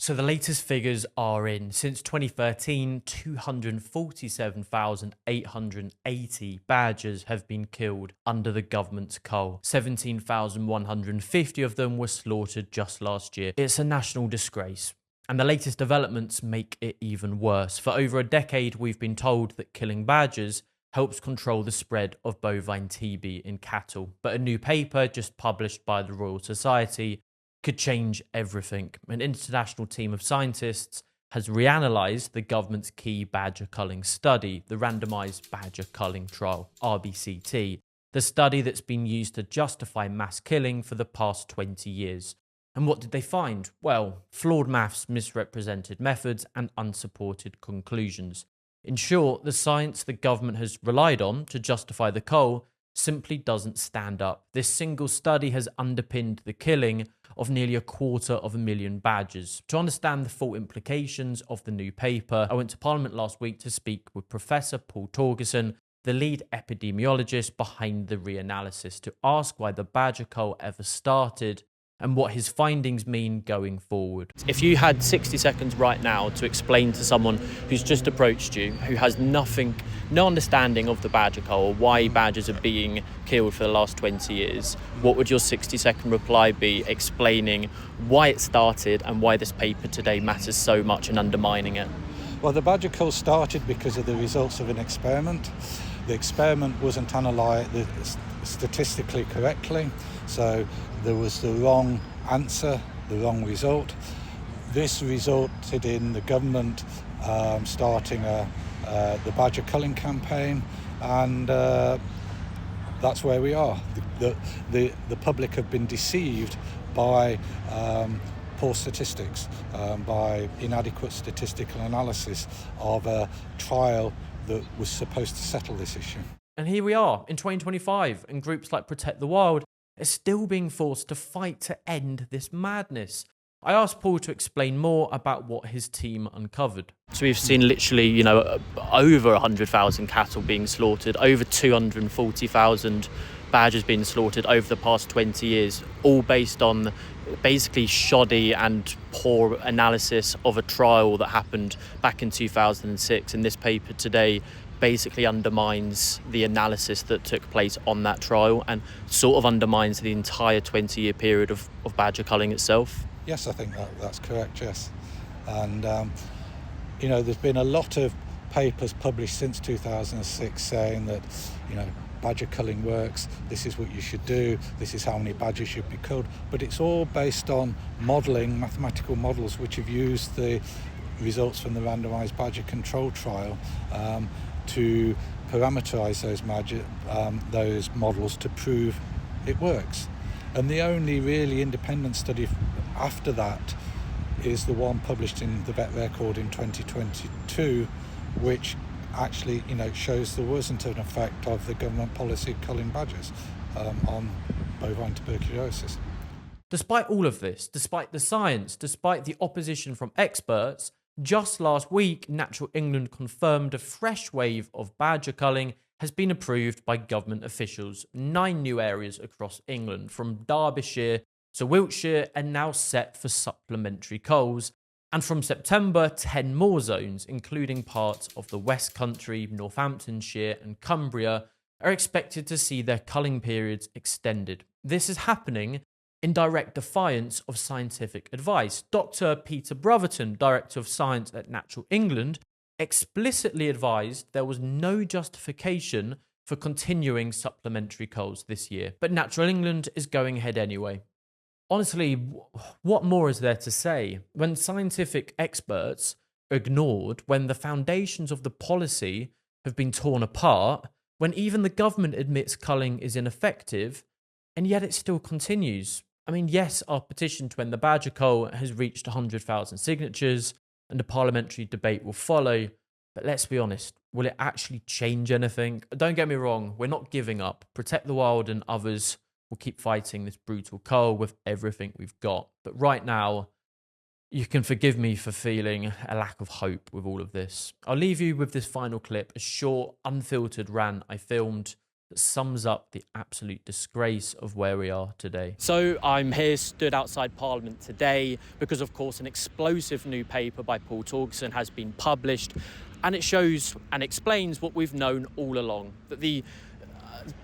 So the latest figures are in. Since 2013, 247,880 badgers have been killed under the government's cull. 17,150 of them were slaughtered just last year. It's a national disgrace. And the latest developments make it even worse. For over a decade, we've been told that killing badgers helps control the spread of bovine TB in cattle. But a new paper just published by the Royal Society could change everything. An international team of scientists has reanalyzed the government's key badger culling study, the Randomized Badger Culling Trial, RBCT, the study that's been used to justify mass killing for the past 20 years. And what did they find? Well, flawed maths, misrepresented methods, and unsupported conclusions. In short, the science the government has relied on to justify the cull simply doesn't stand up. This single study has underpinned the killing of nearly 250,000 badgers. To understand the full implications of the new paper, I went to Parliament last week to speak with Professor Paul Togson, the lead epidemiologist behind the reanalysis, to ask why the badger cull ever started and what his findings mean going forward. If you had 60 seconds right now to explain to someone who's just approached you, who has no understanding of the badger cull or why badgers are being killed for the last 20 years, what would your 60-second reply be, explaining why it started and why this paper today matters so much and undermining it? Well, the badger cull started because of the results of an experiment. The experiment wasn't analysed statistically correctly, so there was the wrong answer, the wrong result. This resulted in the government starting the badger culling campaign, and that's where we are. The public have been deceived by poor statistics, by inadequate statistical analysis of a trial that was supposed to settle this issue. And here we are in 2025, and groups like Protect the Wild are still being forced to fight to end this madness. I asked Paul to explain more about what his team uncovered. So we've seen literally, over 100,000 cattle being slaughtered, over 240,000 badgers being slaughtered over the past 20 years, all based on basically shoddy and poor analysis of a trial that happened back in 2006. And this paper today basically undermines the analysis that took place on that trial and sort of undermines the entire 20-year period of badger culling itself. Yes, I think that's correct, yes. And, there's been a lot of papers published since 2006 saying that, badger culling works, this is what you should do, this is how many badgers should be culled. But it's all based on modelling, mathematical models, which have used the results from the randomised badger control trial to parameterise those models to prove it works. And the only really independent study after that is the one published in the Vet Record in 2022, which actually, shows there wasn't an effect of the government policy of culling badgers on bovine tuberculosis. Despite all of this, despite the science, despite the opposition from experts, just last week, Natural England confirmed a fresh wave of badger culling has been approved by government officials. 9 new areas across England, from Derbyshire to Wiltshire, are now set for supplementary culls. And from September, 10 more zones, including parts of the West Country, Northamptonshire and Cumbria, are expected to see their culling periods extended. This is happening in direct defiance of scientific advice. Dr. Peter Brotherton, Director of Science at Natural England, explicitly advised there was no justification for continuing supplementary culls this year. But Natural England is going ahead anyway. Honestly, what more is there to say? When scientific experts are ignored, when the foundations of the policy have been torn apart, when even the government admits culling is ineffective, and yet it still continues. I mean, yes, our petition to end the badger cull has reached 100,000 signatures and a parliamentary debate will follow, but let's be honest, will it actually change anything? Don't get me wrong, we're not giving up. Protect the Wild and others will keep fighting this brutal cull with everything we've got. But right now, you can forgive me for feeling a lack of hope with all of this. I'll leave you with this final clip, a short, unfiltered rant I filmed that sums up the absolute disgrace of where we are today. So I'm here stood outside Parliament today because, of course, an explosive new paper by Paul Togson has been published, and it shows and explains what we've known all along, that the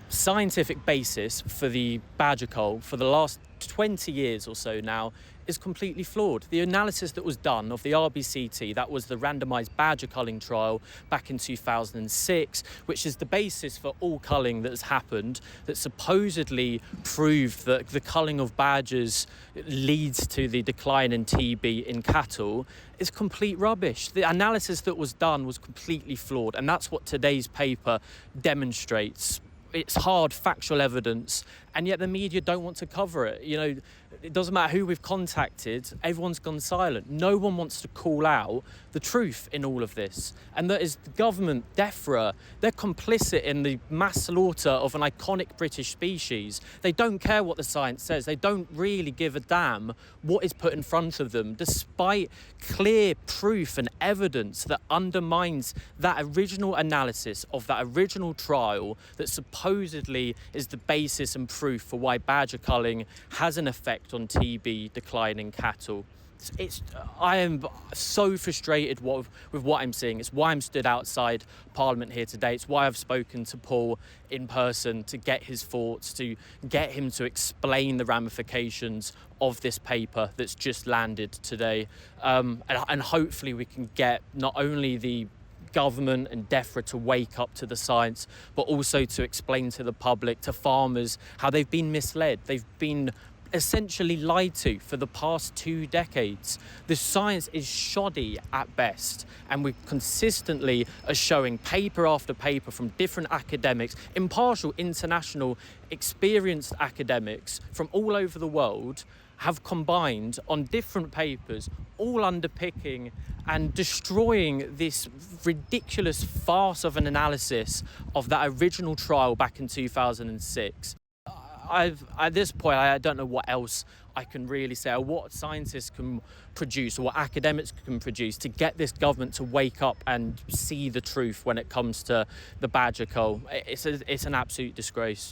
scientific basis for the badger cull for the last 20 years or so now is completely flawed. The analysis that was done of the RBCT, that was the randomised badger culling trial back in 2006, which is the basis for all culling that has happened, that supposedly proved that the culling of badgers leads to the decline in TB in cattle, is complete rubbish. The analysis that was done was completely flawed, and that's what today's paper demonstrates. It's hard factual evidence, and yet the media don't want to cover it. You know, it doesn't matter who we've contacted, everyone's gone silent. No one wants to call out the truth in all of this. And that is the government, DEFRA, they're complicit in the mass slaughter of an iconic British species. They don't care what the science says. They don't really give a damn what is put in front of them, despite clear proof and evidence that undermines that original analysis of that original trial that supposedly is the basis and proof for why badger culling has an effect on TB decline in cattle. I am so frustrated with what I'm seeing. It's why I'm stood outside Parliament here today. It's why I've spoken to Paul in person to get his thoughts, to get him to explain the ramifications of this paper that's just landed today. And hopefully we can get not only the government and DEFRA to wake up to the science, but also to explain to the public, to farmers, how they've been misled. They've been essentially lied to for the past 2 decades. The science is shoddy at best, and we consistently are showing paper after paper from different academics, impartial, international, experienced academics from all over the world have combined on different papers, all underpicking and destroying this ridiculous farce of an analysis of that original trial back in 2006. At this point, I don't know what else I can really say, or what scientists can produce, or what academics can produce to get this government to wake up and see the truth when it comes to the badger cull. It's an absolute disgrace.